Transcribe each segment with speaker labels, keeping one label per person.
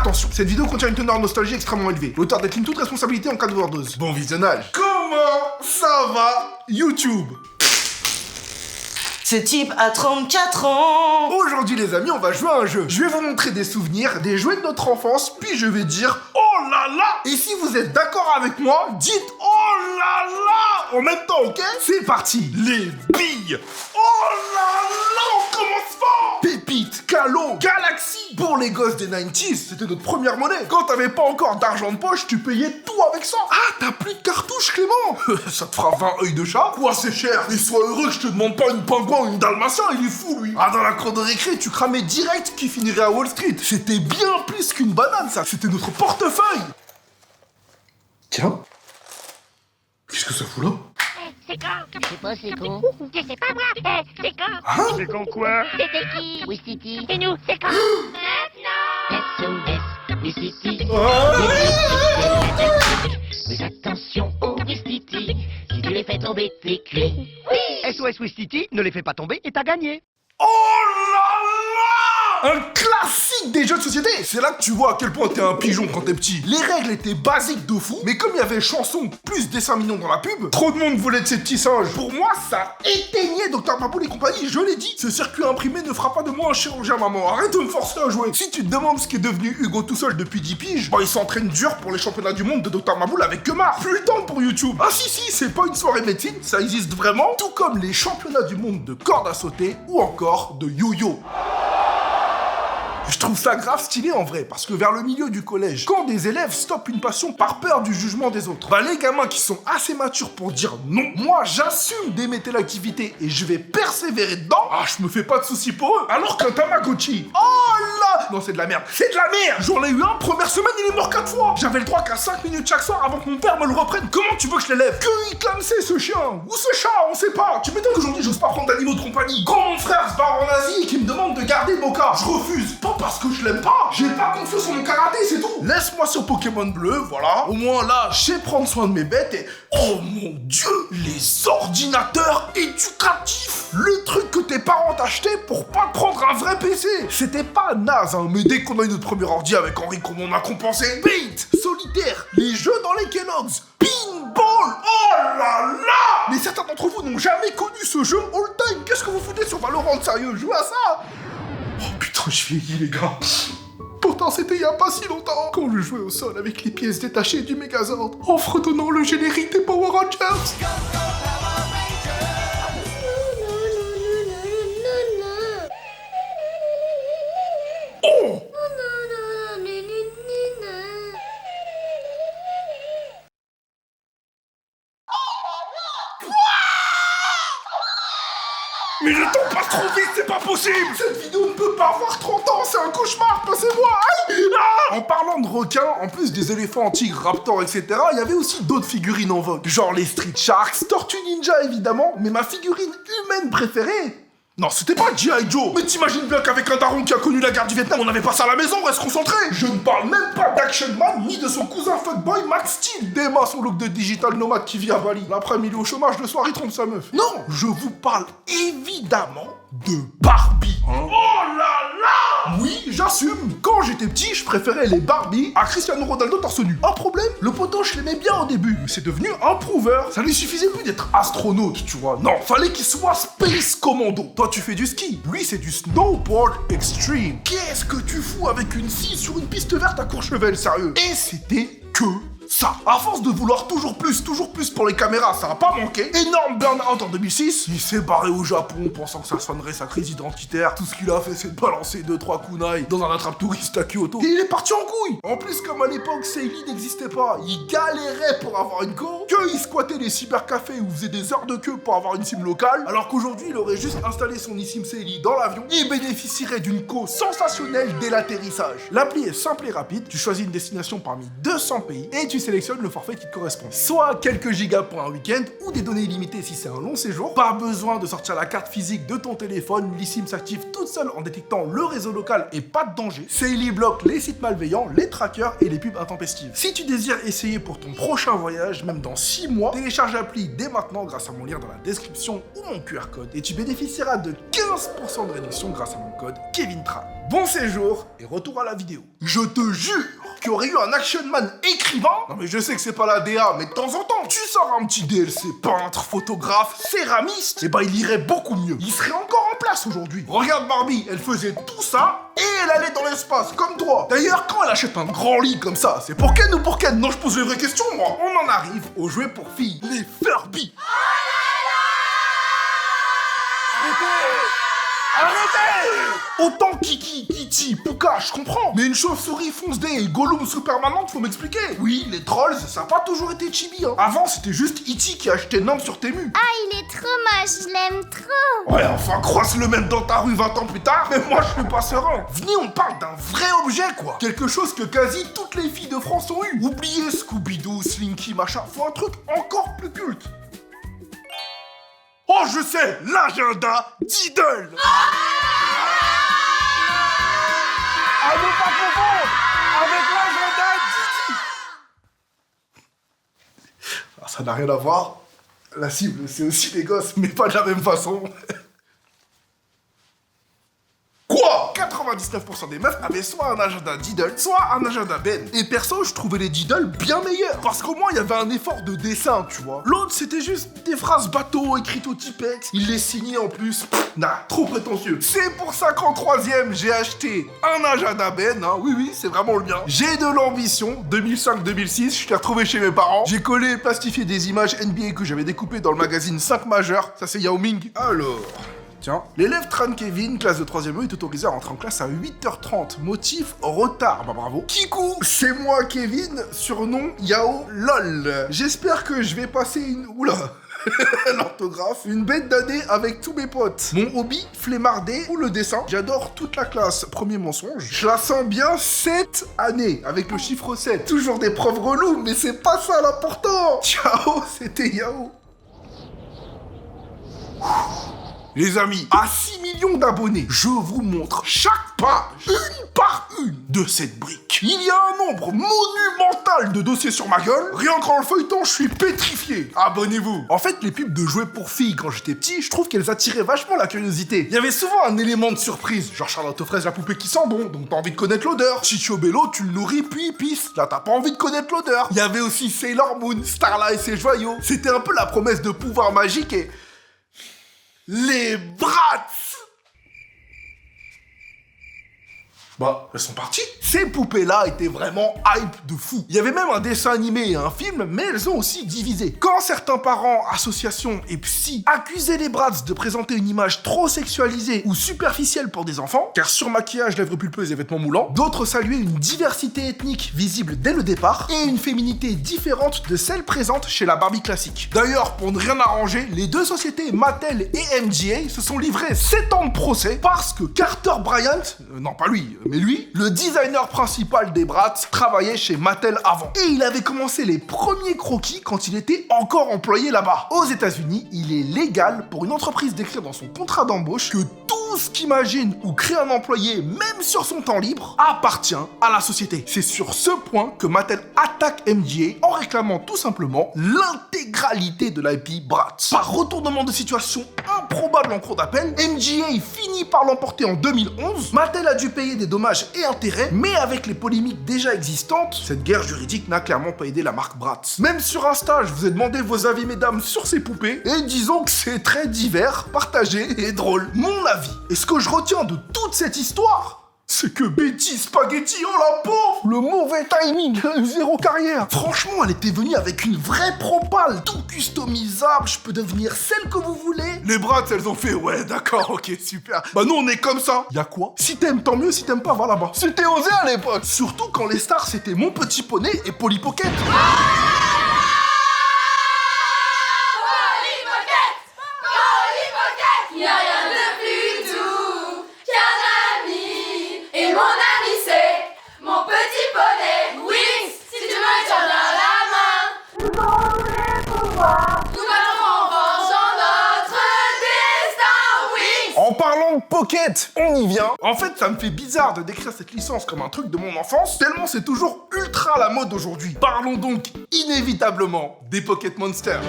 Speaker 1: Attention, cette vidéo contient une teneur nostalgie extrêmement élevée. L'auteur décline toute responsabilité en cas d'overdose. Bon visionnage. Comment ça va, YouTube?
Speaker 2: Ce type a 34 ans.
Speaker 1: Aujourd'hui les amis, on va jouer à un jeu. Je vais vous montrer des souvenirs, des jouets de notre enfance, puis je vais dire oh là là. Et si vous êtes d'accord avec moi, dites oh là là en même temps, ok? C'est parti. Les billes. Oh là là, on commence fort. Pépites, Calo, Galaxy. Pour les gosses des 90s, c'était notre première monnaie. Quand t'avais pas encore d'argent de poche, tu payais tout avec ça. Ah, t'as plus de cartouches, Clément? Ça te fera 20 œils de chat? Quoi, c'est cher? Et sois heureux que je te demande pas une pingouin ou une dalmatien, il est fou, lui. Ah, dans la cour de récré, tu cramais direct qui finirait à Wall Street. C'était bien plus qu'une banane, ça. C'était notre portefeuille. Tiens. Qu'est-ce que ça fout là?
Speaker 3: C'est quand?
Speaker 4: Je sais pas, c'est con.
Speaker 3: Je sais pas moi. C'est quand?
Speaker 1: Hein?
Speaker 5: C'est con quoi?
Speaker 3: C'était qui?
Speaker 4: Wistiti.
Speaker 3: Et nous, c'est quand? Maintenant!
Speaker 4: SOS, Wistiti. Mais attention au Wistiti. Si tu les fais tomber, t'es cuit.
Speaker 5: SOS Wistiti, ne les fais pas tomber et t'as gagné.
Speaker 1: Oh là là! Un classique des jeux de société. C'est là que tu vois à quel point t'es un pigeon quand t'es petit. Les règles étaient basiques de fou, mais comme il y avait chansons plus dessins mignons dans la pub, trop de monde voulait de ces petits singes. Pour moi, ça éteignait Dr Maboul et compagnie, je l'ai dit. Ce circuit imprimé ne fera pas de moi un chirurgien, maman. Arrête de me forcer à jouer. Si tu te demandes ce qu'est devenu Hugo tout seul depuis 10 piges, bah il s'entraîne dur pour les championnats du monde de Dr Maboul avec Kemar. Plus le temps pour YouTube. Ah si, c'est pas une soirée médecine, ça existe vraiment. Tout comme les championnats du monde de corde à sauter ou encore de yo-yo. Je trouve ça grave stylé en vrai, parce que vers le milieu du collège, quand des élèves stoppent une passion par peur du jugement des autres, bah les gamins qui sont assez matures pour dire non, moi j'assume d'aimer telle activité et je vais persévérer dedans, ah je me fais pas de soucis pour eux. Alors qu'un Tamagotchi, oh là, non c'est de la merde, c'est de la merde. J'en ai eu un, première semaine il est mort 4 fois. J'avais le droit qu'à 5 minutes chaque soir avant que mon père me le reprenne. Comment tu veux que je l'élève? Que il clamsait ce chien, ou ce chat, on sait pas. Tu m'étonnes qu'aujourd'hui j'ose pas prendre d'animaux de compagnie. Quand mon frère se barre en Asie et qu'il me demande de garder Boca, je refuse. Pas parce que je l'aime pas, j'ai pas confiance en mon karaté, c'est tout. Laisse-moi sur Pokémon bleu, voilà. Au moins là, je sais prendre soin de mes bêtes et... Oh mon dieu, les ordinateurs éducatifs. Le truc que tes parents t'achetaient pour pas te prendre un vrai PC. C'était pas naze, hein, mais dès qu'on a eu notre premier ordi avec Henri, comment on a compensé? Paint, Solitaire, les jeux dans les Kellogg's, Pinball, oh là là. Mais certains d'entre vous n'ont jamais connu ce jeu all time. Qu'est-ce que vous foutez sur Valorant, sérieux? Jouez à ça. Oh putain, je vieillis les gars. Pourtant c'était il y a pas si longtemps, quand je jouais au sol avec les pièces détachées du Megazord, en fredonnant le générique des Power Rangers. Oh! Mais le temps passe trop vite, c'est pas possible! Cette vidéo ne peut pas avoir 30 ans, c'est un cauchemar, passez-moi! Aïe! Ah! En parlant de requins, en plus des éléphants, tigres, raptors, etc., il y avait aussi d'autres figurines en vogue. Genre les Street Sharks, Tortue Ninja évidemment, mais ma figurine humaine préférée... Non, c'était pas G.I. Joe. Mais t'imagines bien qu'avec un daron qui a connu la guerre du Vietnam, on avait pas ça à la maison, on reste concentré. Je ne parle même pas d'Action Man, ni de son cousin fuckboy Max Steel. Déma son look de digital nomade qui vit à Bali. L'après-midi il est au chômage, le soir il trompe sa meuf. Non, je vous parle évidemment de Barbie. Oh là là! Oui, j'assume. Quand j'étais petit, je préférais les Barbie à Cristiano Ronaldo torse nu. Un problème, le poteau je l'aimais bien au début, mais c'est devenu un prouveur. Ça lui suffisait plus d'être astronaute, tu vois. Non, fallait qu'il soit Space Commando. Toi tu fais du ski, lui c'est du snowboard extreme. Qu'est-ce que tu fous avec une scie sur une piste verte à Courchevel, sérieux? Et c'était que ça. À force de vouloir toujours plus pour les caméras, ça a pas manqué. Énorme burn-out en 2006. Il s'est barré au Japon pensant que ça sonnerait sa crise identitaire. Tout ce qu'il a fait, c'est de balancer 2-3 kunai dans un attrape-touriste à Kyoto. Et il est parti en couille. En plus, comme à l'époque, Seili n'existait pas, il galérait pour avoir une go. Il squattait les cybercafés où faisait des heures de queue pour avoir une SIM locale. Alors qu'aujourd'hui, il aurait juste installé son eSIM Seili dans l'avion et bénéficierait d'une co sensationnelle dès l'atterrissage. L'appli est simple et rapide. Tu choisis une destination parmi 200 pays et tu sélectionnes le forfait qui te correspond. Soit quelques gigas pour un week-end, ou des données illimitées si c'est un long séjour. Pas besoin de sortir la carte physique de ton téléphone, l'eSIM s'active toute seule en détectant le réseau local et pas de danger. Saily bloque les sites malveillants, les trackers et les pubs intempestives. Si tu désires essayer pour ton prochain voyage, même dans 6 mois, télécharge l'appli dès maintenant grâce à mon lien dans la description ou mon QR code et tu bénéficieras de 15% de réduction grâce à mon code KevinTran. Bon séjour et retour à la vidéo. Je te jure qu'il y aurait eu un action man écrivain. Non mais je sais que c'est pas la DA, mais de temps en temps, tu sors un petit DLC peintre, photographe, céramiste, et bah il irait beaucoup mieux. Il serait encore en place aujourd'hui. Regarde Barbie, elle faisait tout ça et elle allait dans l'espace comme toi. D'ailleurs, quand elle achète un grand lit comme ça, c'est pour Ken ou pour Ken? Non, je pose les vraies questions moi. On en arrive aux jouets pour filles, les Furby. Arrêtez! Autant Kiki, Kitty, Puka, je comprends. Mais une chauve-souris fonce-dé et Gollum sous permanente, faut m'expliquer. Oui, les trolls, ça a pas toujours été chibi, hein. Avant, c'était juste E.T. qui achetait Nam sur Temu.
Speaker 6: Ah, il est trop moche, je l'aime trop.
Speaker 1: Ouais, enfin, croise le même dans ta rue 20 ans plus tard, mais moi, je suis pas serein. Venez, on parle d'un vrai objet, quoi. Quelque chose que quasi toutes les filles de France ont eu. Oubliez Scooby-Doo, Slinky, machin. Faut un truc encore plus culte. Oh, je sais, l'agenda Diddle. À ne pas confondre avec l'agenda Didi. Alors, ça n'a rien à voir. La cible, c'est aussi les gosses, mais pas de la même façon. Quoi? 99% des meufs avaient soit un agenda Diddle, soit un agenda Ben. Et perso, je trouvais les Diddle bien meilleurs. Parce qu'au moins, il y avait un effort de dessin, tu vois. L'autre, c'était juste des phrases bateau écrites au Tipex. Il les signait en plus. Nah, trop prétentieux. C'est pour ça qu'en 3ème, j'ai acheté un agenda Ben. Hein. Oui, c'est vraiment le mien. J'ai de l'ambition. 2005-2006, je l'ai retrouvé chez mes parents. J'ai collé et plastifié des images NBA que j'avais découpées dans le magazine 5 majeurs. Ça, c'est Yao Ming. Alors... Tiens, l'élève Tran Kevin, classe de 3ème E, est autorisé à rentrer en classe à 8h30. Motif, retard. Bah bravo. Kikou, c'est moi Kevin, surnom Yao LOL. J'espère que je vais passer une... Oula l'orthographe. Une bête d'année avec tous mes potes. Mon hobby, flemmarder ou le dessin. J'adore toute la classe. Premier mensonge. Je la sens bien 7 années avec le chiffre 7. Toujours des profs relous, mais c'est pas ça l'important. Ciao, c'était Yao. Les amis, à 6 millions d'abonnés, je vous montre chaque page, une par une, de cette brique. Il y a un nombre monumental de dossiers sur ma gueule. Rien qu'en le feuilletant, je suis pétrifié. Abonnez-vous. En fait, les pubs de jouets pour filles quand j'étais petit, je trouve qu'elles attiraient vachement la curiosité. Il y avait souvent un élément de surprise, genre Charlotte aux fraises, la poupée qui sent bon, donc t'as envie de connaître l'odeur. Chicho Bello, tu le nourris puis il pisse. Là, t'as pas envie de connaître l'odeur. Il y avait aussi Sailor Moon, Starla et ses joyaux. C'était un peu la promesse de pouvoir magique et... Les Bratz! Bah, elles sont parties. Ces poupées-là étaient vraiment hype de fou. Il y avait même un dessin animé et un film, mais elles ont aussi divisé. Quand certains parents, associations et psy accusaient les Bratz de présenter une image trop sexualisée ou superficielle pour des enfants, car surmaquillage, lèvres pulpeuses et vêtements moulants, d'autres saluaient une diversité ethnique visible dès le départ et une féminité différente de celle présente chez la Barbie classique. D'ailleurs, pour ne rien arranger, les deux sociétés Mattel et MGA se sont livrés 7 ans de procès parce que Carter Bryant, non pas lui, mais lui, le designer principal des Bratz, travaillait chez Mattel avant. Et il avait commencé les premiers croquis quand il était encore employé là-bas. Aux États-Unis, il est légal pour une entreprise d'écrire dans son contrat d'embauche que tout ce qu'imagine ou crée un employé, même sur son temps libre, appartient à la société. C'est sur ce point que Mattel attaque MGA en réclamant tout simplement l'intégralité de l'IP Bratz. Par retournement de situation improbable en cours d'appel, MGA finit par l'emporter en 2011. Mattel a dû payer des dommages et intérêts, mais avec les polémiques déjà existantes, cette guerre juridique n'a clairement pas aidé la marque Bratz. Même sur Insta, je vous ai demandé vos avis, mesdames, sur ces poupées, et disons que c'est très divers, partagé et drôle. Mon avis, et ce que je retiens de toute cette histoire, c'est que Betty Spaghetti, oh la pauvre, le mauvais timing, zéro carrière. Franchement, elle était venue avec une vraie propale, tout customisable, je peux devenir celle que vous voulez. Les Bratz, elles ont fait, ouais, d'accord, ok, super. Bah nous, on est comme ça. Y'a quoi? Si t'aimes, tant mieux, si t'aimes pas, va là-bas. C'était osé à l'époque. Surtout quand les stars, c'était Mon Petit Poney et Polly Pocket.
Speaker 7: Y'a rien de plus doux qu'un ami. Et mon ami c'est mon petit poney Wings. Si tu me tiens dans la
Speaker 1: Pocket, on y vient. En fait, ça me fait bizarre de décrire cette licence comme un truc de mon enfance, tellement c'est toujours ultra à la mode aujourd'hui. Parlons donc inévitablement des Pocket Monsters.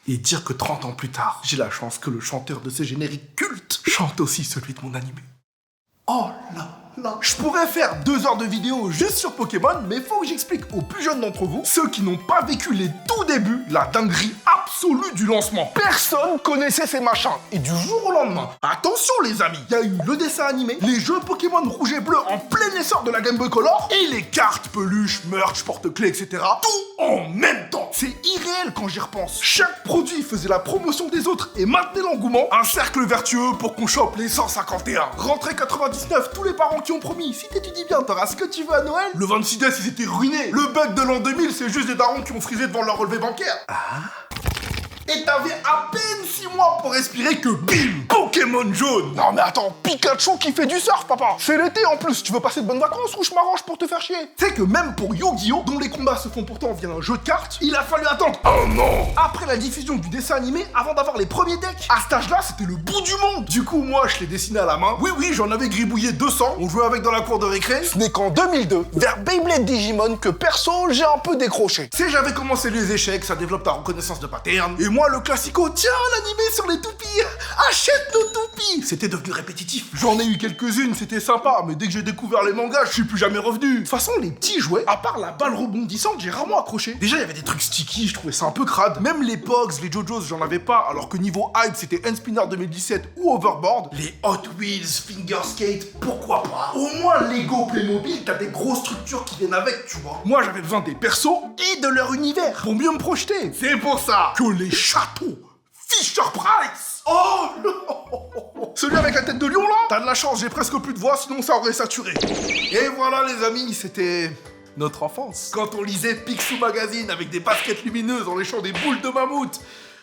Speaker 1: Et dire que 30 ans plus tard, j'ai la chance que le chanteur de ces génériques cultes chante aussi celui de mon animé. Oh là là. Je pourrais faire 2 heures de vidéo juste sur Pokémon, mais faut que j'explique aux plus jeunes d'entre vous, ceux qui n'ont pas vécu les tout débuts, la dinguerie absolue du lancement. Personne connaissait ces machins. Et du jour au lendemain, attention les amis, il y a eu le dessin animé, les jeux Pokémon rouge et bleu en plein essor de la Game Boy Color, et les cartes, peluches, merch, porte-clés, etc. Tout en même temps. C'est irréel quand j'y repense. Chaque produit faisait la promotion des autres et maintenait l'engouement. Un cercle vertueux pour qu'on chope les 151. Rentrée 99, tous les parents qui ont promis, si t'étudies bien, t'auras ce que tu veux à Noël. Le 26 décembre, ils étaient ruinés. Le bug de l'an 2000, c'est juste des darons qui ont frisé devant leur relevé bancaire. Et t'avais à peine 6 mois pour respirer que bim, Pokémon jaune. Non mais attends, Pikachu qui fait du surf, papa. C'est l'été en plus, tu veux passer de bonnes vacances ou je m'arrange pour te faire chier? Tu sais que même pour Yu-Gi-Oh, dont les combats se font pourtant via un jeu de cartes, il a fallu attendre un an après la diffusion du dessin animé avant d'avoir les premiers decks. À cet âge-là, c'était le bout du monde. Du coup, moi, je l'ai dessiné à la main. Oui, j'en avais gribouillé 200. On jouait avec dans la cour de récré. Ce n'est qu'en 2002, vers Beyblade Digimon, que perso, j'ai un peu décroché. Tu sais, j'avais commencé les échecs, ça développe ta reconnaissance de pattern. Et moi, le classico, tiens, l'animé sur les toupies, achète nos toupies. C'était devenu répétitif. J'en ai eu quelques-unes, c'était sympa, mais dès que j'ai découvert les mangas, je suis plus jamais revenu. De toute façon, les petits jouets, à part la balle rebondissante, j'ai rarement accroché. Déjà, il y avait des trucs sticky, je trouvais ça un peu crade. Même les Pogs, les JoJo's, j'en avais pas, alors que niveau hype, c'était N-Spinner 2017 ou Overboard. Les Hot Wheels, Finger Skate, pourquoi pas? Au moins, Lego Playmobil, t'as des grosses structures qui viennent avec, tu vois. Moi, j'avais besoin des persos et de leur univers pour mieux me projeter. C'est pour ça que les châteaux Fisher-Price. Oh non. Celui avec la tête de lion là, t'as de la chance, j'ai presque plus de voix, sinon ça aurait saturé. Et voilà les amis, c'était notre enfance. Quand on lisait Picsou Magazine avec des baskets lumineuses en léchant des boules de mammouth.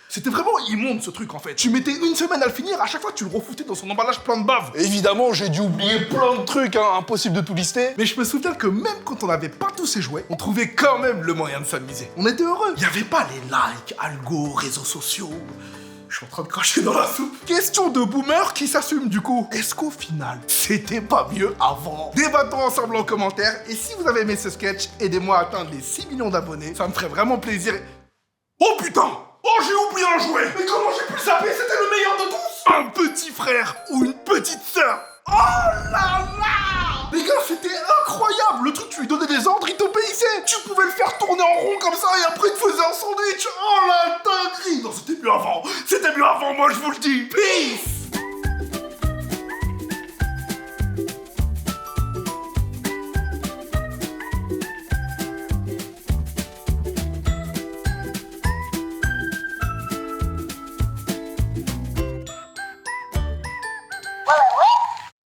Speaker 1: C'était vraiment immonde ce truc en fait. Tu mettais une semaine à le finir, à chaque fois tu le refoutais dans son emballage plein de bave. Évidemment, j'ai dû oublier plein de trucs, impossible de tout lister. Mais je me souviens que même quand on n'avait pas tous ces jouets, on trouvait quand même le moyen de s'amuser. On était heureux. Il n'y avait pas les likes, algo, réseaux sociaux. Je suis en train de cracher dans la soupe. Question de boomer qui s'assume du coup. Est-ce qu'au final, c'était pas mieux avant? Débattons ensemble en commentaire. Et si vous avez aimé ce sketch, aidez-moi à atteindre les 6 millions d'abonnés. Ça me ferait vraiment plaisir. Oh putain! Oh, j'ai oublié un jouet! Mais comment j'ai pu le saper? C'était le meilleur de tous! Un petit frère ou une petite sœur! Oh là là! Les gars, c'était incroyable! Le truc, tu lui donnais des ordres, il t'obéissait! Tu pouvais le faire tourner en rond comme ça et après il te faisait un sandwich! Oh la dinguerie! Non, c'était mieux avant! C'était mieux avant, moi je vous le dis! Peace!